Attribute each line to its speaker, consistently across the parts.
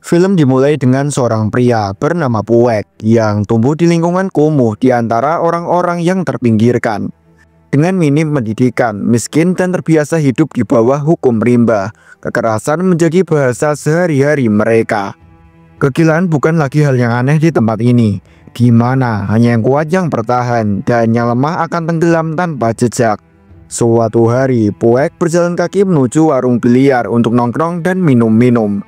Speaker 1: Film dimulai dengan seorang pria bernama Puek yang tumbuh di lingkungan kumuh di antara orang-orang yang terpinggirkan. Dengan minim pendidikan, miskin dan terbiasa hidup di bawah hukum rimba, kekerasan menjadi bahasa sehari-hari mereka. Kegilaan bukan lagi hal yang aneh di tempat ini, di mana hanya yang kuat yang bertahan dan yang lemah akan tenggelam tanpa jejak. Suatu hari, Puek berjalan kaki menuju warung biliar untuk nongkrong dan minum-minum.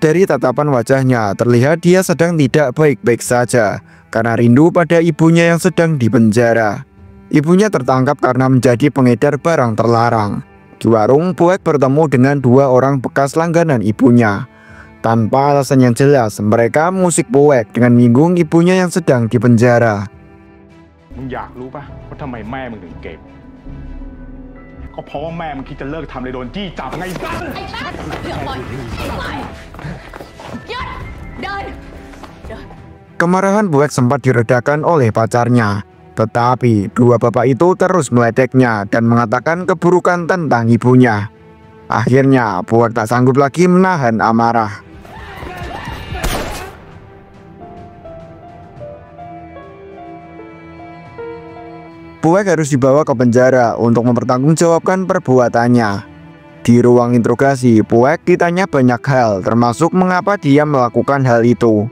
Speaker 1: Dari tatapan wajahnya, terlihat dia sedang tidak baik-baik saja karena rindu pada ibunya yang sedang dipenjara. Ibunya tertangkap karena menjadi pengedar barang terlarang. Di warung, Puek bertemu dengan dua orang bekas langganan ibunya. Tanpa alasan yang jelas, mereka mengusik Puek dengan menyinggung ibunya yang sedang dipenjara.
Speaker 2: มึงอยากรู้ปะว่าทำไมแม่มึงถึงเก็บก็เพราะว่าแม่มึงคิดจะเลิกทำเลยโดนจี้จับไงสั้น
Speaker 3: ไอ้ชัดเดี๋ยวก่อนหยุดเดิน
Speaker 1: Kemarahan Puek sempat diredakan oleh pacarnya. Tetapi dua bapak itu terus meledeknya dan mengatakan keburukan tentang ibunya. Akhirnya Puek tak sanggup lagi menahan amarah. Puek harus dibawa ke penjara untuk mempertanggungjawabkan perbuatannya. Di ruang interogasi, Puek ditanya banyak hal, termasuk mengapa dia melakukan hal itu.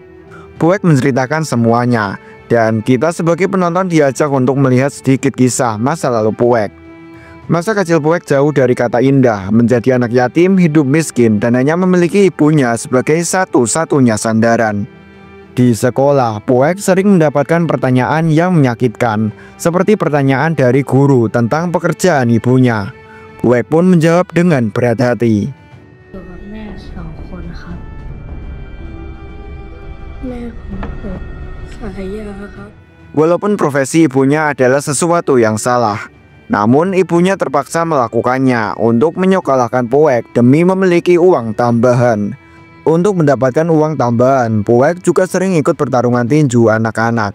Speaker 1: Puek menceritakan semuanya, dan kita sebagai penonton diajak untuk melihat sedikit kisah masa lalu Puek. Masa kecil Puek jauh dari kata indah, menjadi anak yatim, hidup miskin, dan hanya memiliki ibunya sebagai satu-satunya sandaran. Di sekolah, Puek sering mendapatkan pertanyaan yang menyakitkan, seperti pertanyaan dari guru tentang pekerjaan ibunya. Puek pun menjawab dengan berat hati. Walaupun profesi ibunya adalah sesuatu yang salah, namun ibunya terpaksa melakukannya untuk menyekolahkan Puek demi memiliki uang tambahan. Untuk mendapatkan uang tambahan, Puek juga sering ikut pertarungan tinju anak-anak.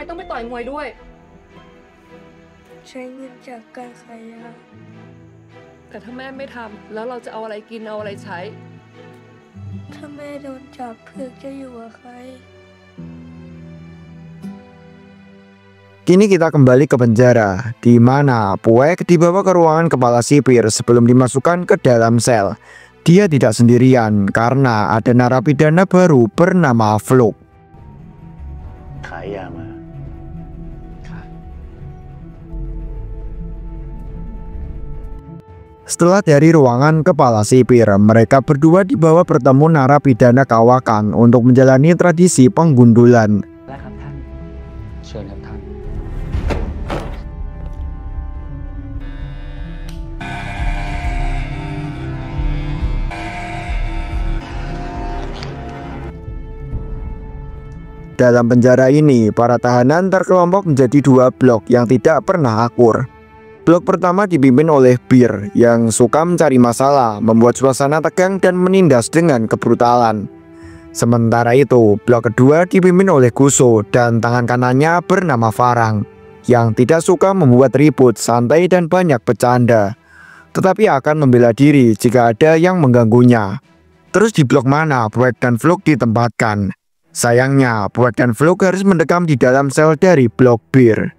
Speaker 3: Kenapaต้องไปต่อยมวยด้วย
Speaker 4: ใช้เงินจากการขายยา
Speaker 5: แต่ถ้าแม่ไม่ทำแล้วเราจะเอาอะไรกินเอาอะไรใช้
Speaker 4: ถ้าแม่โดนจับเผือกจะอยู่กับใคร
Speaker 1: Kini kita kembali ke penjara, di mana Puek dibawa ke ruangan kepala sipir sebelum dimasukkan ke dalam sel. Dia tidak sendirian karena ada narapidana baru bernama Fluk.
Speaker 6: ขายยามา
Speaker 1: Setelah dari ruangan kepala sipir, mereka berdua dibawa bertemu narapidana kawakan untuk menjalani tradisi penggundulan.
Speaker 6: แล้วครับท่านเชิญครับท่าน
Speaker 1: Dalam penjara ini, para tahanan terkelompok menjadi dua blok yang tidak pernah akur. Blok pertama dipimpin oleh Bir yang suka mencari masalah, membuat suasana tegang dan menindas dengan kebrutalan. Sementara itu, blok kedua dipimpin oleh Guso dan tangan kanannya bernama Farang yang tidak suka membuat ribut, santai dan banyak bercanda, tetapi akan membela diri jika ada yang mengganggunya. Terus di blok mana Puek dan Fluk ditempatkan? Sayangnya, Puek dan Fluk harus mendekam di dalam sel dari blok Bir.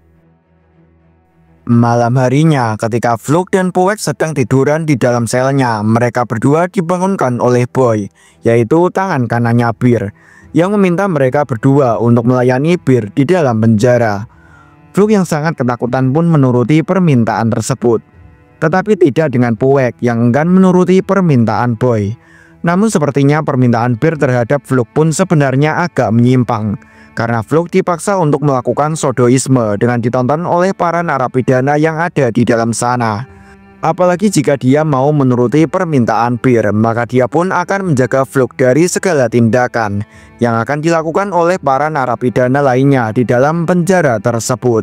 Speaker 1: Malam harinya, ketika Fluk dan Puek sedang tiduran di dalam selnya, mereka berdua dibangunkan oleh Boy, yaitu tangan kanannya Bir, yang meminta mereka berdua untuk melayani Bir di dalam penjara. Fluk yang sangat ketakutan pun menuruti permintaan tersebut, tetapi tidak dengan Puek yang enggan menuruti permintaan Boy. Namun sepertinya permintaan Bir terhadap Fluk pun sebenarnya agak menyimpang, karena Fluk dipaksa untuk melakukan sodoisme dengan ditonton oleh para narapidana yang ada di dalam sana. Apalagi jika dia mau menuruti permintaan Bir, maka dia pun akan menjaga Fluk dari segala tindakan yang akan dilakukan oleh para narapidana lainnya di dalam penjara tersebut.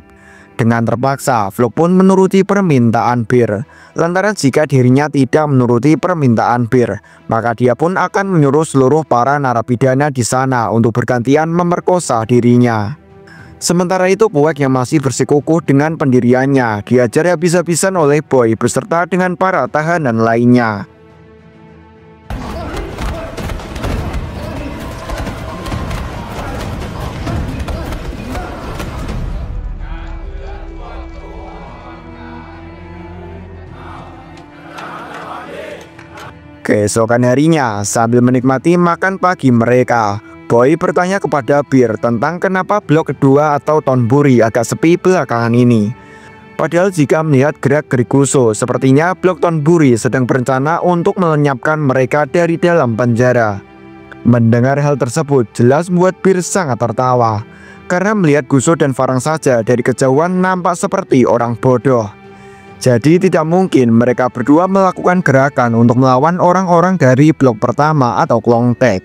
Speaker 1: Dengan terpaksa, Vlok pun menuruti permintaan Bir. Lantaran jika dirinya tidak menuruti permintaan Bir, maka dia pun akan menyuruh seluruh para narapidana di sana untuk bergantian memerkosa dirinya. Sementara itu, Puek yang masih bersikukuh dengan pendiriannya diajar habis-habisan oleh Boy beserta dengan para tahanan lainnya. Keesokan harinya, sambil menikmati makan pagi mereka, Boy bertanya kepada Bir tentang kenapa blok kedua atau Tonburi agak sepi belakangan ini. Padahal jika melihat gerak-gerik Guso, sepertinya blok Tonburi sedang berencana untuk melenyapkan mereka dari dalam penjara. Mendengar hal tersebut jelas membuat Bir sangat tertawa, karena melihat Guso dan Farang saja dari kejauhan nampak seperti orang bodoh. Jadi tidak mungkin mereka berdua melakukan gerakan untuk melawan orang-orang dari blok pertama atau Klongtek.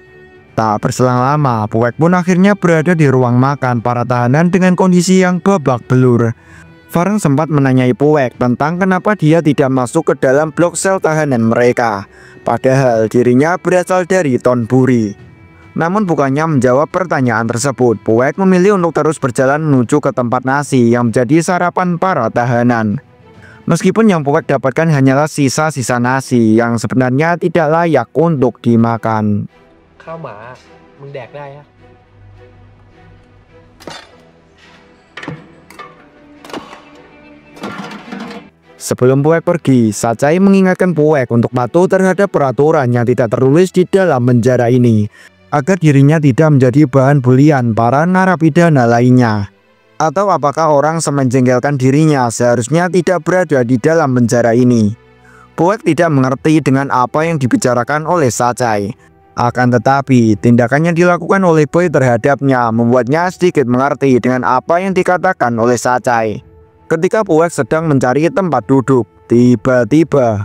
Speaker 1: Tak berselang lama, Puek pun akhirnya berada di ruang makan para tahanan dengan kondisi yang babak belur. Farang sempat menanyai Puek tentang kenapa dia tidak masuk ke dalam blok sel tahanan mereka, padahal dirinya berasal dari Tonburi. Namun bukannya menjawab pertanyaan tersebut, Puek memilih untuk terus berjalan menuju ke tempat nasi yang menjadi sarapan para tahanan. Meskipun yang Puek dapatkan hanyalah sisa-sisa nasi yang sebenarnya tidak layak untuk dimakan.
Speaker 7: ข้าวหมา มึงแดกได้ฮะ
Speaker 1: Sebelum Puek pergi, Sacai mengingatkan Puek untuk patuh terhadap peraturan yang tidak tertulis di dalam penjara ini, agar dirinya tidak menjadi bahan bulian para narapidana lainnya. Atau apakah orang semenjengkelkan dirinya seharusnya tidak berada di dalam penjara ini? Puek tidak mengerti dengan apa yang dibicarakan oleh Sacai. Akan tetapi, tindakan yang dilakukan oleh Boy terhadapnya membuatnya sedikit mengerti dengan apa yang dikatakan oleh Sacai. Ketika Puek sedang mencari tempat duduk, tiba-tiba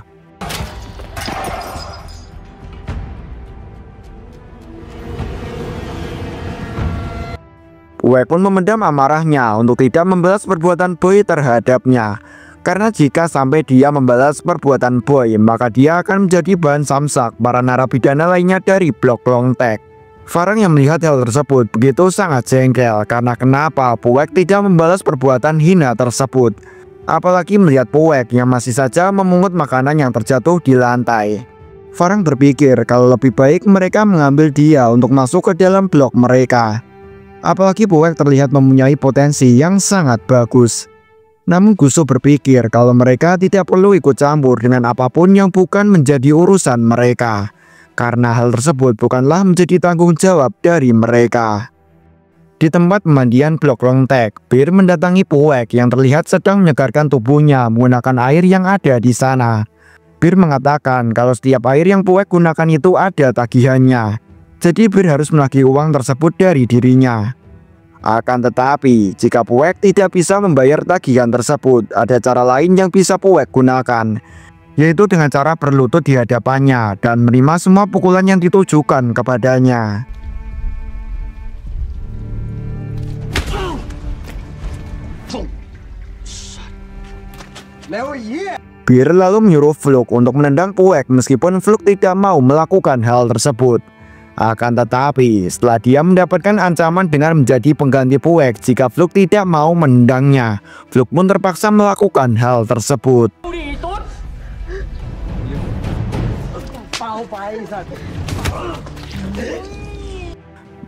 Speaker 1: Puek pun memendam amarahnya untuk tidak membalas perbuatan Boy terhadapnya. Karena jika sampai dia membalas perbuatan Boy, maka dia akan menjadi bahan samsak para narapidana lainnya dari blok Klongtek. Farang yang melihat hal tersebut begitu sangat jengkel karena kenapa Puek tidak membalas perbuatan hina tersebut. Apalagi melihat Puek yang masih saja memungut makanan yang terjatuh di lantai. Farang berpikir kalau lebih baik mereka mengambil dia untuk masuk ke dalam blok mereka. Apalagi Puek terlihat mempunyai potensi yang sangat bagus. Namun Guso berpikir kalau mereka tidak perlu ikut campur dengan apapun yang bukan menjadi urusan mereka, karena hal tersebut bukanlah menjadi tanggung jawab dari mereka. Di tempat pemandian blok Klongtek, Bir mendatangi Puek yang terlihat sedang menyegarkan tubuhnya menggunakan air yang ada di sana. Bir mengatakan kalau setiap air yang Puek gunakan itu ada tagihannya. Jadi Bir harus menagih uang tersebut dari dirinya. Akan tetapi, jika Puek tidak bisa membayar tagihan tersebut, ada cara lain yang bisa Puek gunakan, yaitu dengan cara berlutut di hadapannya dan menerima semua pukulan yang ditujukan kepadanya. Bir lalu menyuruh Vlok untuk menendang Puek meskipun Vlok tidak mau melakukan hal tersebut. Akan tetapi, setelah dia mendapatkan ancaman dengan menjadi pengganti Puek jika Vlok tidak mau menendangnya, Vlok pun terpaksa melakukan hal tersebut.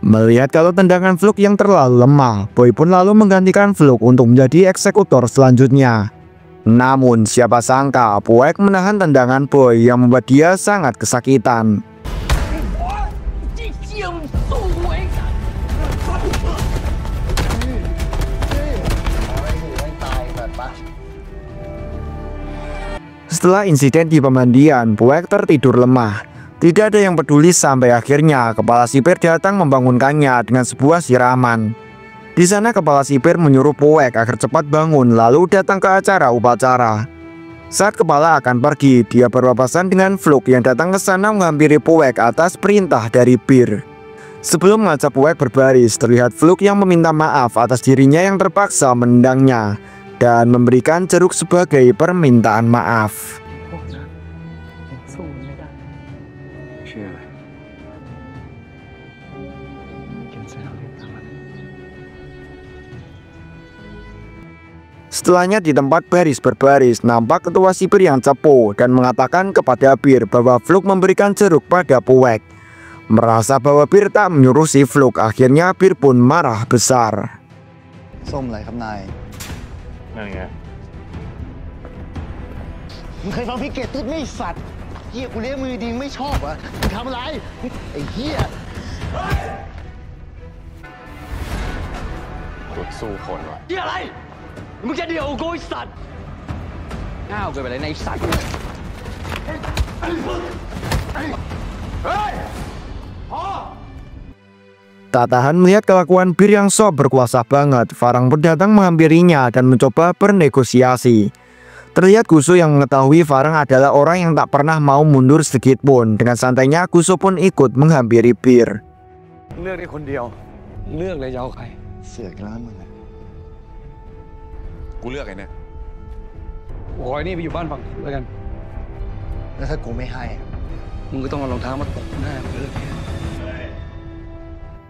Speaker 1: Melihat kalau tendangan Vlok yang terlalu lemah, Boy pun lalu menggantikan Vlok untuk menjadi eksekutor selanjutnya. Namun siapa sangka Puek menahan tendangan Boy yang membuat dia sangat kesakitan. Setelah insiden di pemandian, Puek tertidur lemah. Tidak ada yang peduli sampai akhirnya kepala sipir datang membangunkannya dengan sebuah siraman. Di sana kepala sipir menyuruh Puek agar cepat bangun lalu datang ke acara upacara. Saat kepala akan pergi, dia berpapasan dengan Vlok yang datang ke sana menghampiri Puek atas perintah dari Bir. Sebelum mengajak Puek berbaris, terlihat Vlok yang meminta maaf atas dirinya yang terpaksa menendangnya. dan memberikan jeruk sebagai permintaan maaf.
Speaker 6: สู้ไม่ได้เชื่ออะไรกินเสร็จแล้วรีบทำมัน
Speaker 1: Setelahnya di tempat baris berbaris, nampak ketua sipir yang cepu dan mengatakan kepada Bir bahwa Fluk memberikan jeruk pada Puek. Merasa bahwa Bir tak menyuruh si Fluk, akhirnya Bir pun marah besar.
Speaker 6: ส้มอะไรครับนาย
Speaker 2: นั่นไง
Speaker 8: มึงเคยฟังพี่เกดตุ๊ดไหม่สัตว์เฮียกูเลี้ยงมือดีไม่ชอบอ่ะมึงทำอะไรไอ้เฮีย
Speaker 2: จุดสู้คนวะ
Speaker 7: เหี้ยอะไร มึงจะเดี่ยวกูไอ้สัตว์ง่าวเกินไปเลยในสัตว์
Speaker 1: Tak tahan melihat kelakuan Bir yang sok berkuasa banget, Farang pun datang menghampirinya dan mencoba bernegosiasi. Terlihat Guso yang mengetahui Farang adalah orang yang tak pernah mau mundur sedikit pun. Dengan santainya Guso pun ikut menghampiri Bir.
Speaker 6: เลือกได้คนเดียว เลือกเลยจะเอาใคร
Speaker 8: เสือกร้านมึงอ่ะ
Speaker 2: กูเลือกไอ้เนี่ย
Speaker 6: ขอไอ้นี่ไปอยู่บ้านฝั่งแล้วกัน
Speaker 8: แล้วถ้ากูไม่ให้อะ
Speaker 6: มึงก็ต้องเอารองเท้ามาตบหน้ามึงเลย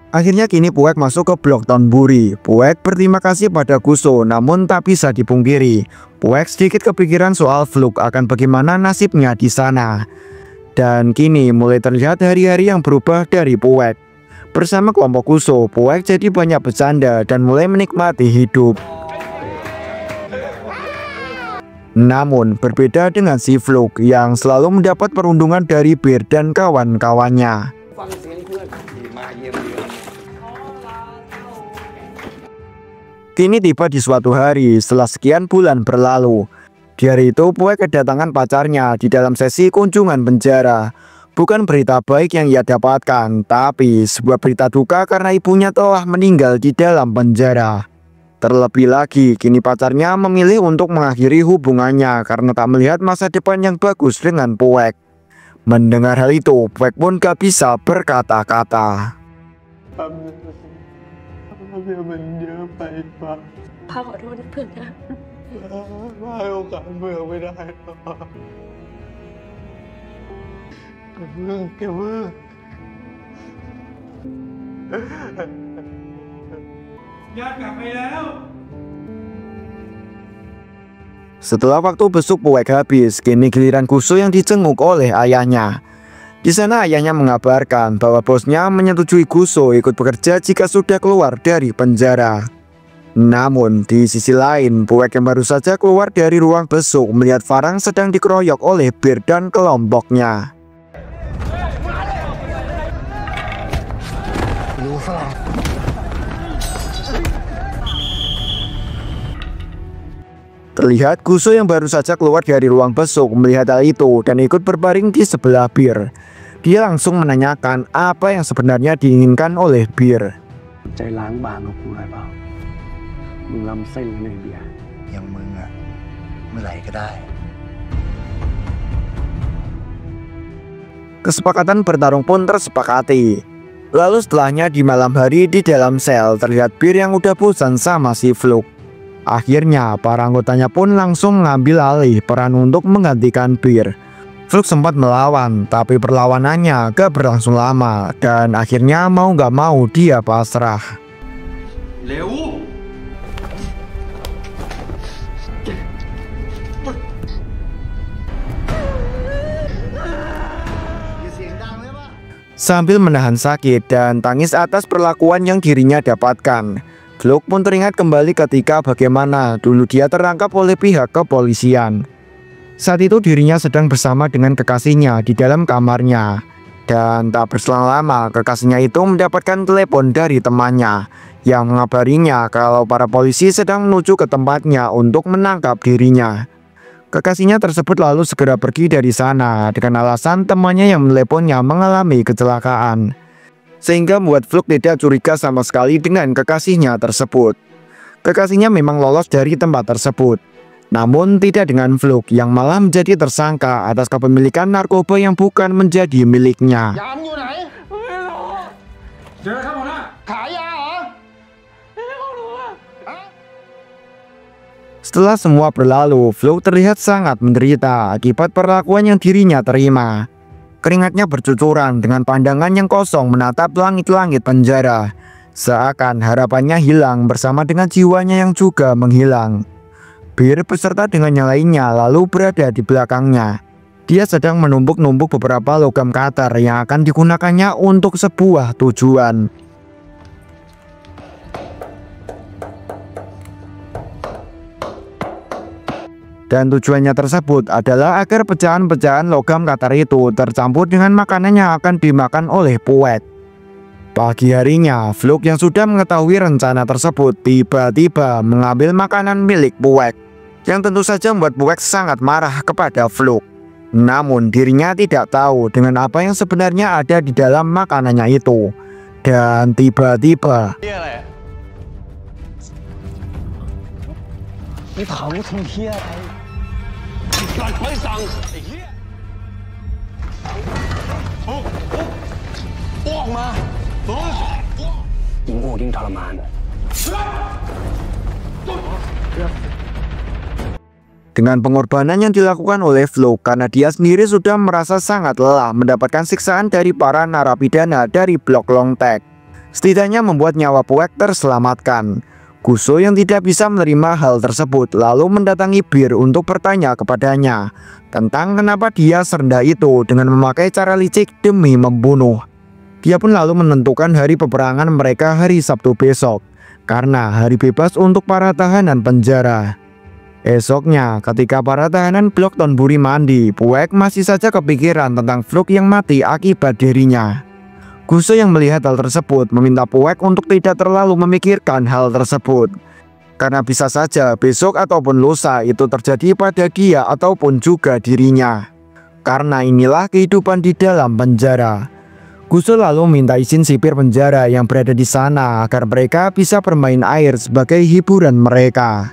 Speaker 1: Akhirnya kini Puek masuk ke blok Tonburi. Puek berterima kasih pada Guso, namun tak bisa dipungkiri, Puek sedikit kepikiran soal Fluk akan bagaimana nasibnya di sana. Dan kini mulai terlihat hari-hari yang berubah dari Puek. Bersama kelompok Guso, Puek jadi banyak bercanda dan mulai menikmati hidup. Namun berbeda dengan si Fluk yang selalu mendapat perundungan dari Bir dan kawan-kawannya. Kini tiba di suatu hari setelah sekian bulan berlalu. Di hari itu Puek kedatangan pacarnya di dalam sesi kunjungan penjara. Bukan berita baik yang ia dapatkan, tapi sebuah berita duka karena ibunya telah meninggal di dalam penjara. Terlebih lagi, kini pacarnya memilih untuk mengakhiri hubungannya karena tak melihat masa depan yang bagus dengan Puek. Mendengar hal itu, Puek pun gak bisa berkata-kata.
Speaker 4: พ่อขอโทษนะเพื่อนนะ
Speaker 8: ให้โอกาสเบื่อไม่ได้หรอกแกเบื่อ
Speaker 1: Setelah waktu besuk Puek habis, kini giliran Guso yang dicenguk oleh ayahnya. Di sana ayahnya mengabarkan bahwa bosnya menyetujui Guso ikut bekerja jika sudah keluar dari penjara. Namun di sisi lain, Puek yang baru saja keluar dari ruang besuk melihat Farang sedang dikeroyok oleh Bir dan kelompoknya.
Speaker 8: รู้ซะแล้ว
Speaker 1: Terlihat Guso yang baru saja keluar dari ruang besuk melihat hal itu dan ikut berbaring di sebelah Bir. Dia langsung menanyakan apa yang sebenarnya diinginkan oleh Bir.
Speaker 6: ใจล้างบางกับกูหน่อยเปล่า มึงล้ำเส้นเลยเบียร์
Speaker 8: อย่างมึงอ่ะเมื่อไหร่ก็ได้
Speaker 1: Kesepakatan bertarung pun tersepakati. Lalu setelahnya di malam hari di dalam sel terlihat Bir yang udah bosan sama si Fluk. Akhirnya para anggotanya pun langsung mengambil alih peran untuk menggantikan Bir. Fluk sempat melawan, tapi perlawanannya gak berlangsung lama dan akhirnya mau gak mau dia pasrah.
Speaker 7: เร็ว
Speaker 1: Sambil menahan sakit dan tangis atas perlakuan yang dirinya dapatkan, Fluk pun teringat kembali ketika bagaimana dulu dia terangkap oleh pihak kepolisian. Saat itu dirinya sedang bersama dengan kekasihnya di dalam kamarnya. Dan tak berselang lama kekasihnya itu mendapatkan telepon dari temannya yang mengabarinya kalau para polisi sedang menuju ke tempatnya untuk menangkap dirinya. Kekasihnya tersebut lalu segera pergi dari sana dengan alasan temannya yang meneleponnya mengalami kecelakaan. Sehingga membuat Fluk tidak curiga sama sekali dengan kekasihnya tersebut. Kekasihnya memang lolos dari tempat tersebut. Namun tidak dengan Fluk yang malah menjadi tersangka atas kepemilikan narkoba yang bukan menjadi miliknya.
Speaker 8: ยามอยู่ไหนไม่รู้เจอครับหัวหน้าขายยาเหรอไม่รู้ฮะ
Speaker 1: Setelah semua berlalu, Fluke terlihat sangat menderita akibat perlakuan yang dirinya terima. Keringatnya bercucuran dengan pandangan yang kosong menatap langit-langit penjara. Seakan harapannya hilang bersama dengan jiwanya yang juga menghilang. Bir beserta dengan yang lainnya lalu berada di belakangnya. Dia sedang menumpuk-numpuk beberapa logam cutter yang akan digunakannya untuk sebuah tujuan. Dan tujuannya tersebut adalah agar pecahan-pecahan logam cutter itu tercampur dengan makanan yang akan dimakan oleh Puek. Pagi harinya, Fluke yang sudah mengetahui rencana tersebut tiba-tiba mengambil makanan milik Puek, yang tentu saja membuat Puek sangat marah kepada Fluke. Namun dirinya tidak tahu dengan apa yang sebenarnya ada di dalam makanannya itu. Dan tiba-tiba dengan pengorbanan yang dilakukan oleh Fluke karena dia sendiri sudah merasa sangat lelah mendapatkan siksaan dari para narapidana dari blok Longtek, setidaknya membuat nyawa Puek terselamatkan. Kuso yang tidak bisa menerima hal tersebut lalu mendatangi Bir untuk bertanya kepadanya tentang kenapa dia serendah itu dengan memakai cara licik demi membunuh. Dia pun lalu menentukan hari peperangan mereka hari Sabtu besok, karena hari bebas untuk para tahanan penjara. Esoknya, ketika para tahanan blok Tonburi mandi, Puek masih saja kepikiran tentang Fluke yang mati akibat dirinya. Kuso yang melihat hal tersebut meminta Puek untuk tidak terlalu memikirkan hal tersebut, karena bisa saja besok ataupun lusa itu terjadi pada dia ataupun juga dirinya. Karena inilah kehidupan di dalam penjara. Kuso lalu minta izin sipir penjara yang berada di sana agar mereka bisa bermain air sebagai hiburan mereka.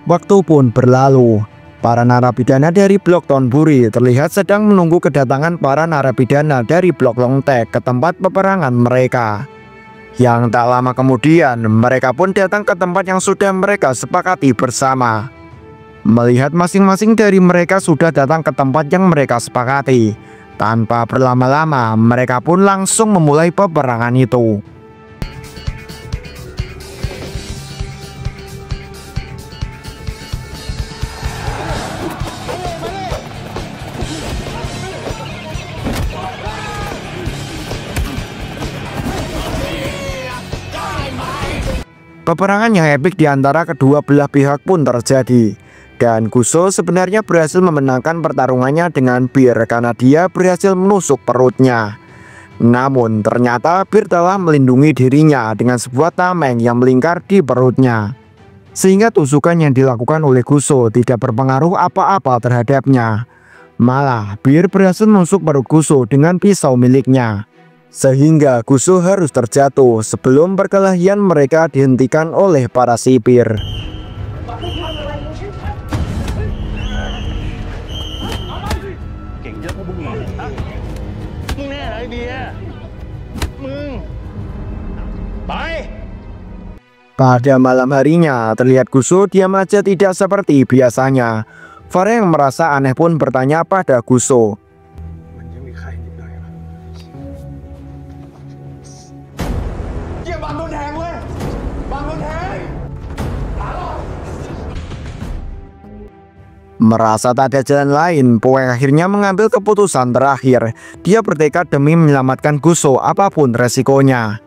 Speaker 1: Waktu pun berlalu. Para narapidana dari blok Tonburi terlihat sedang menunggu kedatangan para narapidana dari blok Longtek ke tempat peperangan mereka. Yang tak lama kemudian, mereka pun datang ke tempat yang sudah mereka sepakati bersama. Melihat masing-masing dari mereka sudah datang ke tempat yang mereka sepakati, tanpa berlama-lama mereka pun langsung memulai peperangan itu. Peperangan yang epik di antara kedua belah pihak pun terjadi, dan Kuso sebenarnya berhasil memenangkan pertarungannya dengan Bir karena dia berhasil menusuk perutnya. Namun ternyata Bir telah melindungi dirinya dengan sebuah tameng yang melingkar di perutnya, sehingga tusukan yang dilakukan oleh Kuso tidak berpengaruh apa-apa terhadapnya. Malah Bir berhasil menusuk perut Kuso dengan pisau miliknya, sehingga Kuso harus terjatuh sebelum perkelahian mereka dihentikan oleh para sipir. Pada malam harinya, terlihat Kuso diam aja tidak seperti biasanya. Farah yang merasa aneh pun bertanya pada Kuso. Merasa tak ada jalan lain, Puek akhirnya mengambil keputusan terakhir. Dia bertekad demi menyelamatkan Kuso apapun resikonya.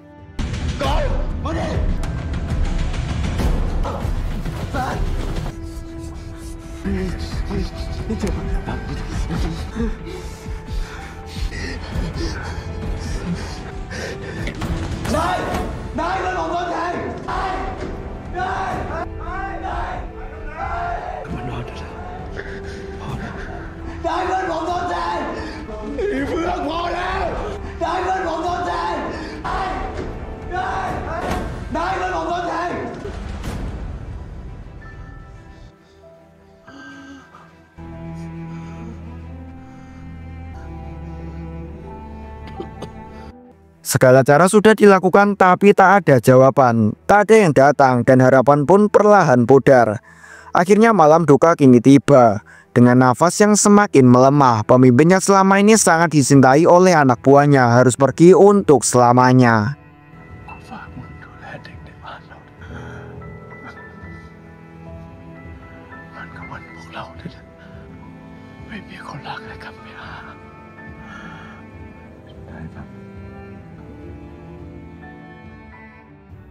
Speaker 1: Segala cara sudah dilakukan tapi tak ada jawaban, tak ada yang datang dan harapan pun perlahan pudar. Akhirnya malam duka kini tiba. Dengan nafas yang semakin melemah, pemimpin yang selama ini sangat dicintai oleh anak buahnya harus pergi untuk selamanya.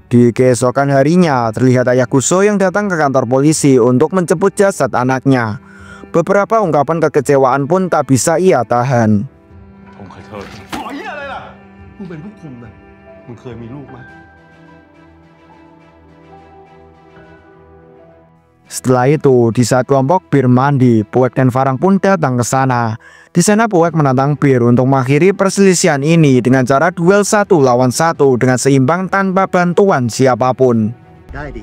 Speaker 1: Di keesokan harinya, terlihat ayah Kuso yang datang ke kantor polisi untuk menjemput jasad anaknya. Beberapa ungkapan kekecewaan pun tak bisa ia tahan.
Speaker 2: ผมขอโทษ
Speaker 6: ขอเหี้ยอะไรล่ะ มึงเป็นผู้คุมนะ มึงเคยมีลูกไหม
Speaker 1: Setelah itu, di saat kelompok Bir mandi, Puek dan Farang pun datang ke sana. Di sana Puek menantang Bir untuk mengakhiri perselisihan ini dengan cara duel 1 lawan 1 dengan seimbang tanpa bantuan siapapun.
Speaker 8: ได้ดิ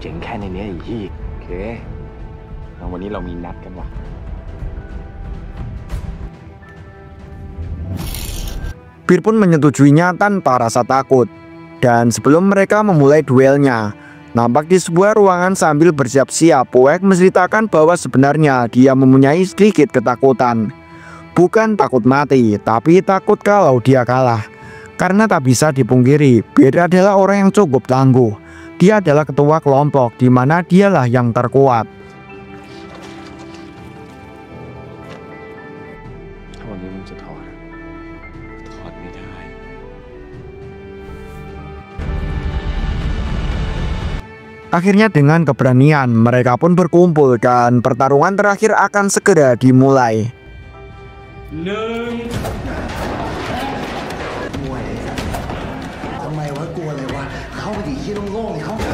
Speaker 7: เจ๋งแค่ในเนี้ยไอ้ที่โอเคแล้ววันนี้เรามีนัดกันว่ะ
Speaker 1: Bir pun menyetujuinya tanpa rasa takut. Dan sebelum mereka memulai duelnya, nampak di sebuah ruangan sambil bersiap-siap, Puek menceritakan bahwa sebenarnya dia mempunyai sedikit ketakutan. Bukan takut mati, tapi takut kalau dia kalah. Karena tak bisa dipungkiri, Bir adalah orang yang cukup tangguh. Dia adalah ketua kelompok, di mana dialah yang terkuat.
Speaker 7: ถ้าวันนี้มึงจะถอดถอดไม่ได้
Speaker 1: Akhirnya dengan keberanian, mereka pun berkumpul dan pertarungan terakhir akan segera dimulai.
Speaker 8: ทำไมวะกลัวอะไรวะ เข้าไปดิที่โล่งๆดิเข้าไป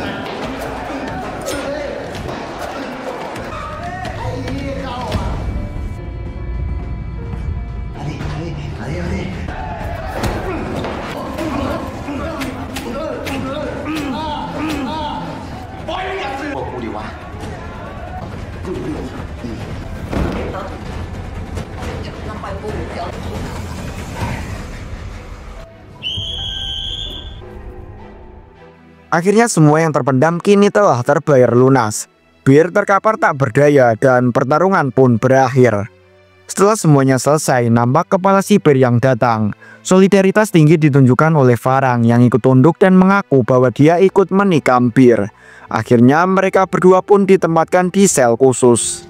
Speaker 8: ไอ้เหี้ยเข้าอ่ะเอาดิเอาดิปล่อยอย่าซื้อบอกกูดิวะ
Speaker 1: Akhirnya semua yang terpendam kini telah terbayar lunas. Bir terkapar tak berdaya dan pertarungan pun berakhir. Setelah semuanya selesai, nampak kepala sipir yang datang. Solidaritas tinggi ditunjukkan oleh Farang yang ikut tunduk dan mengaku bahwa dia ikut menikam Bir. Akhirnya mereka berdua pun ditempatkan di sel khusus.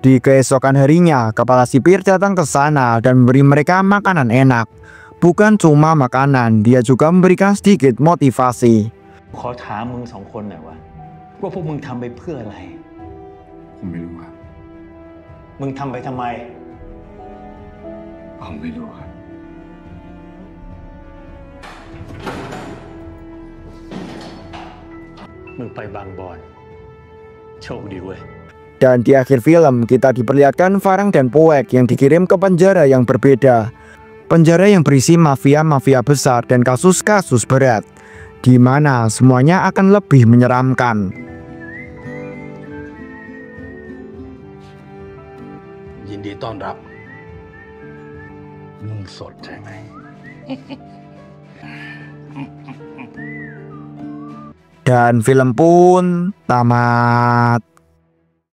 Speaker 1: Di keesokan harinya, kepala sipir datang ke sana dan memberi mereka makanan enak. Bukan cuma makanan, dia juga memberikan sedikit motivasi.
Speaker 9: ขอถามมึงสองคนหน่อยว่าพวกมึงทำไปเพื่ออะไร
Speaker 2: ผมไม่รู้ครับ
Speaker 9: มึงทำไปทำไม
Speaker 2: ผมไม่รู้ครับ
Speaker 9: มึงไปบางบอนโชคดีเว้ย
Speaker 1: Dan di akhir film, kita diperlihatkan Farang dan Puek yang dikirim ke penjara yang berbeda. Penjara yang berisi mafia-mafia besar dan kasus-kasus berat, di mana semuanya akan lebih menyeramkan.
Speaker 6: ยินดีต้อนรับ มึงสดใช่ไหม
Speaker 1: Dan film pun tamat.